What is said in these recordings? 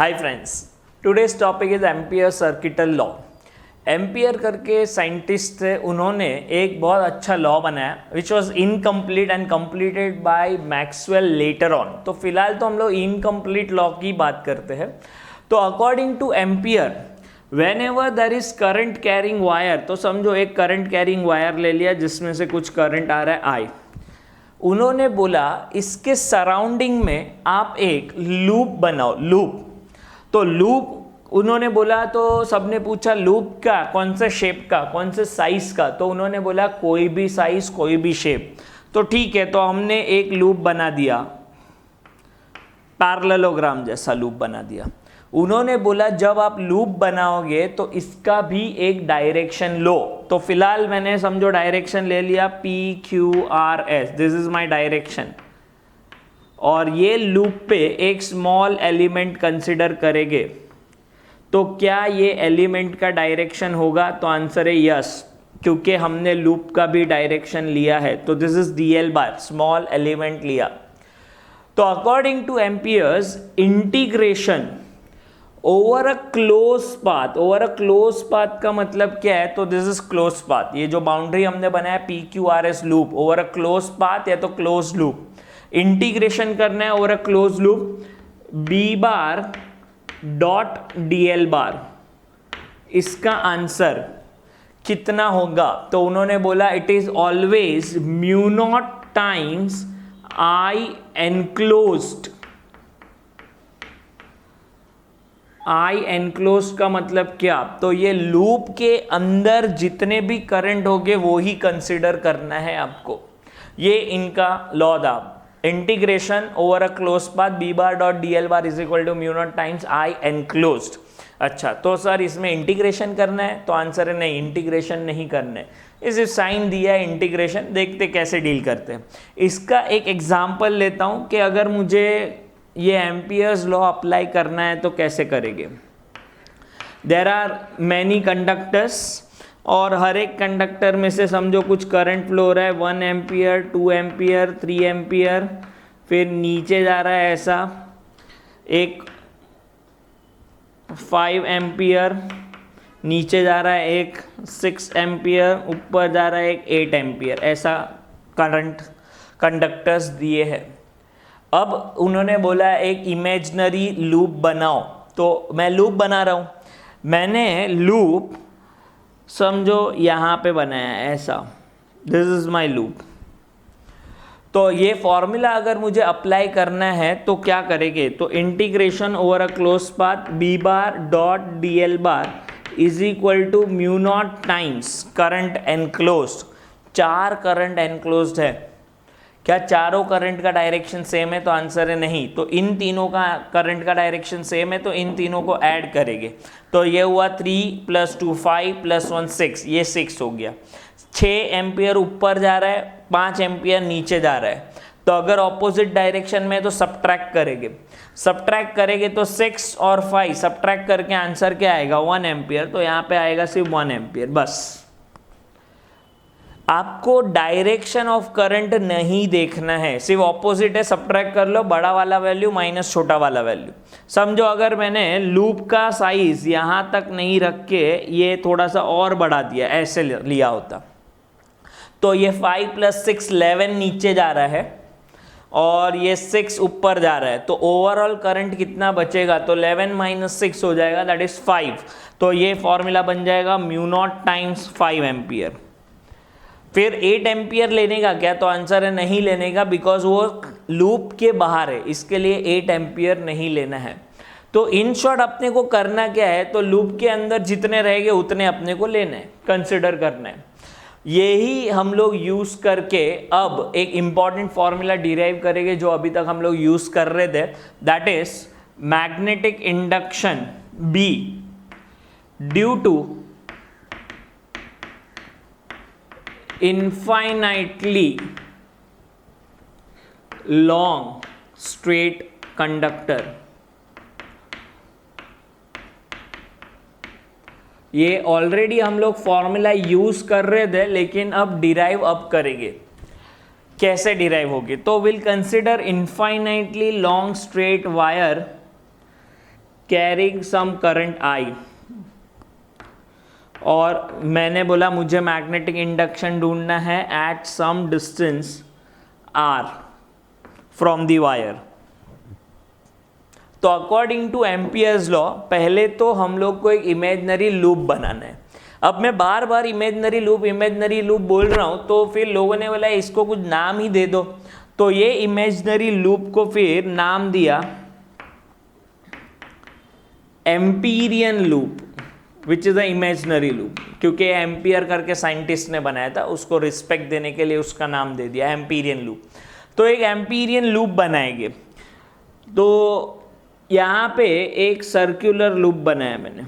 Hi friends, today's topic is ampere circuital law. Ampere करके scientist थे, उन्होंने एक बहुत अच्छा लॉ बनाया which was incomplete and completed by Maxwell later on. तो फिलहाल तो हम लोग इनकम्प्लीट लॉ की बात करते हैं। तो according two ampere, when ever there is current carrying wire, तो समझो एक करंट कैरिंग वायर ले लिया जिसमें से कुछ करंट आ रहा है आई। उन्होंने बोला इसके सराउंडिंग में आप एक लूप बनाओ, लूप। तो लूप उन्होंने बोला, तो सबने पूछा लूप का कौन से शेप का, कौन से साइज का, तो उन्होंने बोला कोई भी साइज कोई भी शेप। तो ठीक है, तो हमने एक लूप बना दिया, पैरेललोग्राम जैसा लूप बना दिया। उन्होंने बोला जब आप लूप बनाओगे तो इसका भी एक डायरेक्शन लो। तो फिलहाल मैंने समझो डायरेक्शन ले लिया PQRS, this is my direction. और ये लूप पे एक स्मॉल एलिमेंट कंसिडर करेंगे, तो क्या ये एलिमेंट का डायरेक्शन होगा? तो आंसर है यस, क्योंकि हमने लूप का भी डायरेक्शन लिया है। तो this is DL bar, small element लिया। तो according to Ampere's, integration over a close path, over a close path का मतलब क्या है? तो दिस इज क्लोज पाथ। ये जो बाउंड्री हमने बनाया PQRS loop, over a close path या तो क्लोज लूप। इंटीग्रेशन करना है over a close loop, B bar dot DL बार। इसका आंसर कितना होगा? तो उन्होंने बोला it is always mu not times I enclosed. I enclosed का मतलब क्या? तो ये लूप के अंदर जितने भी करंट होंगे वो ही कंसिडर करना है आपको। ये इनका लॉ था। Integration over a close path B bar dot DL bar is equal to mu not times I enclosed. अच्छा, तो सर इसमें इंटीग्रेशन करना है? तो आंसर है नहीं, इंटीग्रेशन नहीं करना है। इस साइन दिया है इंटीग्रेशन, देखते कैसे डील करते हैं। इसका एक एग्जाम्पल लेता हूं कि अगर मुझे ये एम्पियर्स लॉ अप्लाई करना है तो कैसे करेंगे। देर आर मैनी कंडक्टर्स और हर एक कंडक्टर में से समझो कुछ करंट फ्लो हो रहा है, 1 एम्पियर, 2 एम्पियर, 3 एम्पियर, फिर नीचे जा रहा है ऐसा एक 5 एम्पियर, नीचे जा रहा है एक 6 एम्पियर, ऊपर जा रहा है एक 8 एम्पियर। ऐसा करंट कंडक्टर्स दिए हैं। अब उन्होंने बोला एक इमेजिनरी लूप बनाओ, तो मैं लूप बना रहा हूँ। मैंने लूप समझो यहाँ पे बनाया है ऐसा, दिस इज माय लूप। तो ये फॉर्मूला अगर मुझे अप्लाई करना है तो क्या करेंगे? तो integration over a close path B bar dot DL bar is equal to mu not times current enclosed. 4 current enclosed है। क्या चारों करंट का डायरेक्शन सेम है? तो आंसर है नहीं। तो इन तीनों का करंट का डायरेक्शन सेम है, तो इन तीनों को ऐड करेंगे। तो ये हुआ 3 + 2 5 + 1 6, ये 6 हो गया। 6 एम्पियर ऊपर जा रहा है, 5 एम्पियर नीचे जा रहा है। तो अगर ऑपोजिट डायरेक्शन में तो सब्ट्रैक्ट करेंगे। सब्ट्रैक्ट करेंगे तो 6 और 5 सब्ट्रैक्ट करके आंसर क्या आएगा? 1 एम्पियर। तो यहाँ पे आएगा सिर्फ 1 एम्पियर बस। आपको डायरेक्शन ऑफ करंट नहीं देखना है, सिर्फ ऑपोजिट है, सब्ट्रैक्ट कर लो, बड़ा वाला वैल्यू माइनस छोटा वाला वैल्यू। समझो अगर मैंने लूप का साइज यहाँ तक नहीं रख के ये थोड़ा सा और बढ़ा दिया, ऐसे लिया होता, तो ये 5 + 6 11 नीचे जा रहा है और ये 6 ऊपर जा रहा है। तो ओवरऑल करंट कितना बचेगा? तो 11 - 6 हो जाएगा, दैट इज 5। तो ये फॉर्मूला बन जाएगा म्यू नॉट टाइम्स 5 एम्पियर। फिर 8 एम्पियर लेने का क्या? तो आंसर है नहीं लेने का, बिकॉज वो लूप के बाहर है, इसके लिए 8 एम्पियर नहीं लेना है। तो इन शॉर्ट अपने को करना क्या है? तो लूप के अंदर जितने रहेंगे उतने अपने को लेने हैं, कंसिडर करना है। यही हम लोग यूज करके अब एक इंपॉर्टेंट फॉर्मूला डिराइव करेंगे जो अभी तक हम लोग यूज कर रहे थे, that is magnetic induction B due to infinitely long straight conductor। ये ऑलरेडी हम लोग फॉर्मूला यूज कर रहे थे, लेकिन अब डिराइव अब करेंगे। कैसे डिराइव होगी? तो will consider infinitely long straight wire carrying some current I, और मैंने बोला मुझे मैग्नेटिक इंडक्शन ढूंढना है at some distance r from the wire. तो अकॉर्डिंग टू एम्पियर्स लॉ पहले तो हम लोग को एक इमेजिनरी लूप बनाना है। अब मैं बार बार इमेजिनरी लूप बोल रहा हूं, तो फिर लोगों ने बोला इसको कुछ नाम ही दे दो। तो ये इमेजिनरी लूप को फिर नाम दिया Amperian loop, which is a imaginary loop, क्योंकि एम्पियर करके साइंटिस्ट ने बनाया था, उसको रिस्पेक्ट देने के लिए उसका नाम दे दिया एम्पीरियन लूप। तो एक एम्पीरियन लूप बनाएंगे। तो यहाँ पे एक सर्कुलर लूप बनाया मैंने।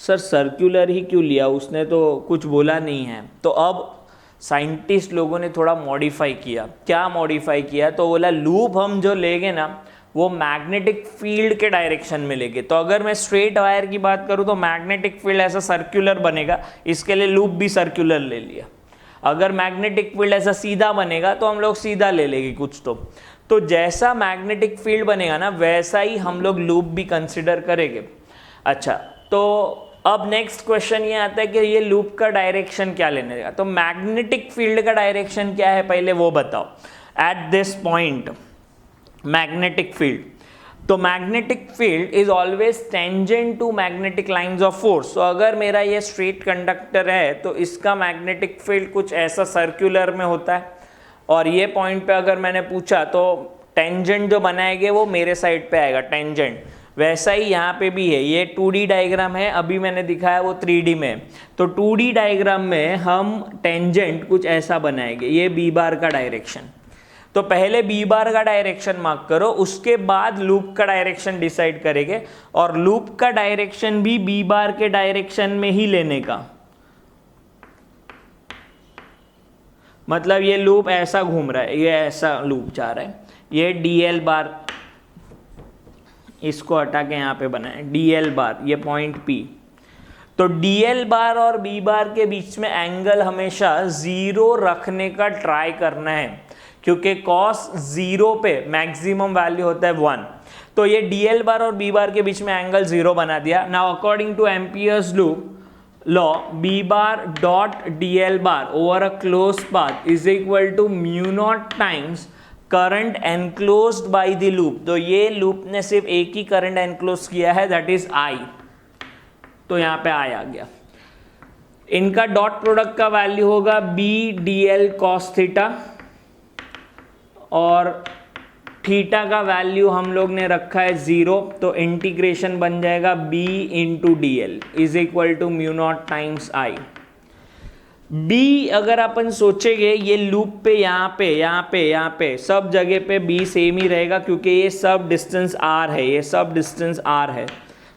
सर सर्कुलर ही क्यों लिया, उसने तो कुछ बोला नहीं है। तो अब साइंटिस्ट लोगों ने थोड़ा मॉडिफाई किया। क्या मॉडिफाई किया, तो बोला लूप हम जो लेंगे ना वो मैग्नेटिक फील्ड के डायरेक्शन में लेंगे। तो अगर मैं स्ट्रेट वायर की बात करूँ तो मैग्नेटिक फील्ड ऐसा सर्कुलर बनेगा, इसके लिए लूप भी सर्कुलर ले लिया। अगर मैग्नेटिक फील्ड ऐसा सीधा बनेगा तो हम लोग सीधा ले लेंगे कुछ। तो जैसा मैग्नेटिक फील्ड बनेगा ना वैसा ही हम लोग लूप भी कंसिडर करेंगे। अच्छा, तो अब नेक्स्ट क्वेश्चन ये आता है कि ये लूप का डायरेक्शन क्या लेने का। तो मैग्नेटिक फील्ड का डायरेक्शन क्या है पहले वो बताओ। At this point magnetic field, तो magnetic field is always tangent to magnetic lines of force. तो अगर मेरा ये स्ट्रेट कंडक्टर है तो इसका मैग्नेटिक फील्ड कुछ ऐसा सर्कुलर में होता है, और ये पॉइंट पे अगर मैंने पूछा तो टेंजेंट जो बनाएंगे वो मेरे साइड पे आएगा टेंजेंट। वैसा ही यहाँ पे भी है, ये 2D डायग्राम है, अभी मैंने दिखाया वो 3D में है। तो 2D डायग्राम में हम टेंजेंट कुछ ऐसा बनाएंगे, ये बी बार का डायरेक्शन। तो पहले बी बार का डायरेक्शन मार्क करो, उसके बाद लूप का डायरेक्शन डिसाइड करेंगे, और लूप का डायरेक्शन भी बी बार के डायरेक्शन में ही लेने का। मतलब ये लूप ऐसा घूम रहा है, ये ऐसा लूप जा रहा है, ये DL बार, इसको हटा के यहाँ पे बनाए DL बार, ये पॉइंट P। तो DL बार और B बार के बीच में एंगल हमेशा 0 रखने का ट्राई करना है, क्योंकि cos 0 पे मैक्सिमम वैल्यू होता है 1। तो ये DL बार और B बार के बीच में एंगल 0 बना दिया। Now according to Ampere's loop law, B bar dot DL bar over a closed path is equal to mu naught times current enclosed by the loop। तो ये लूप ने सिर्फ एक ही करंट एनक्लोज किया है, दैट इज I। तो यहाँ पे I आ गया। इनका डॉट प्रोडक्ट का वैल्यू होगा B DL cos थीटा, और थीटा का वैल्यू हम लोग ने रखा है 0। तो इंटीग्रेशन बन जाएगा B into DL is equal to mu not times I। B अगर अपन सोचेंगे ये लूप पे यहाँ पे सब जगह पे B सेम ही रहेगा, क्योंकि ये सब डिस्टेंस R है, ये सब डिस्टेंस R है।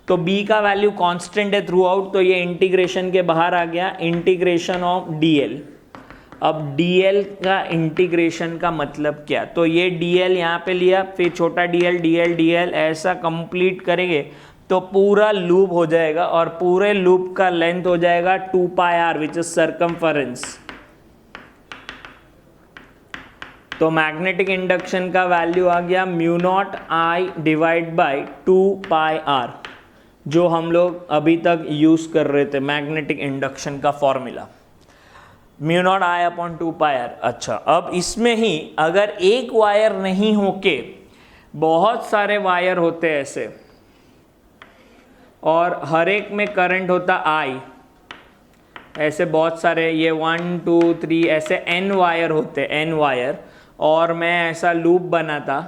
तो B का वैल्यू कांस्टेंट है थ्रू आउट, तो ये इंटीग्रेशन के बाहर आ गया, इंटीग्रेशन ऑफ DL। अब DL का इंटीग्रेशन का मतलब क्या, तो ये DL यहाँ पे लिया, फिर छोटा DL ऐसा कंप्लीट करेंगे तो पूरा लूप हो जाएगा, और पूरे लूप का लेंथ हो जाएगा 2 पाई r विच इज सर्कमफरेंस। तो मैग्नेटिक इंडक्शन का वैल्यू आ गया mu naught I divide by 2 pi r, जो हम लोग अभी तक यूज कर रहे थे मैग्नेटिक इंडक्शन का formula, mu naught I upon 2 pi r। अच्छा, अब इसमें ही अगर एक वायर नहीं होके बहुत सारे वायर होते ऐसे, और हर एक में करंट होता I, ऐसे बहुत सारे, ये 1 2 3 ऐसे n वायर होते, n वायर, और मैं ऐसा लूप बनाता,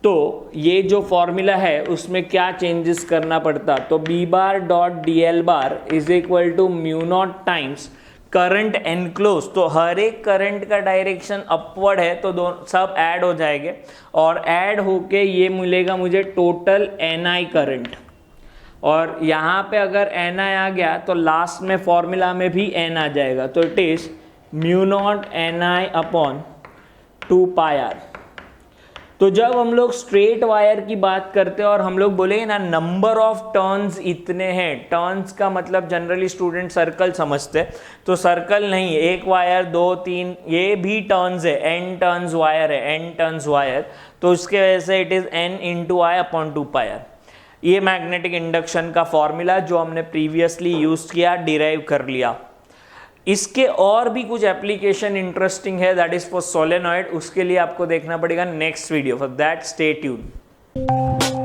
तो ये जो फॉर्मूला है उसमें क्या चेंजेस करना पड़ता, तो B bar dot DL bar is equal to mu not times current enclose. तो हर एक करंट का डायरेक्शन अपवर्ड है, तो दोनों सब ऐड हो जाएंगे, और ऐड होके ये मिलेगा मुझे टोटल NI करंट। और यहाँ पे अगर NI आ गया तो लास्ट में फॉर्मूला में भी N आ जाएगा, तो it is mu naught NI upon 2 pi r। तो जब हम लोग स्ट्रेट वायर की बात करते हैं और हम लोग बोलेंगे ना नंबर ऑफ टर्न्स इतने हैं, टर्न्स का मतलब जनरली स्टूडेंट सर्कल समझते हैं, तो सर्कल नहीं, एक वायर 2 3 ये भी टर्न्स है, n टर्न्स वायर है, n टर्न्स वायर, तो उसके वजह से it is n into I upon 2 pi r। ये मैग्नेटिक इंडक्शन का फॉर्मूला जो हमने प्रीवियसली यूज किया, डिराइव कर लिया। इसके और भी कुछ एप्लीकेशन इंटरेस्टिंग है, दैट इज फॉर सोलेनॉइड। उसके लिए आपको देखना पड़ेगा next video. For that stay tuned.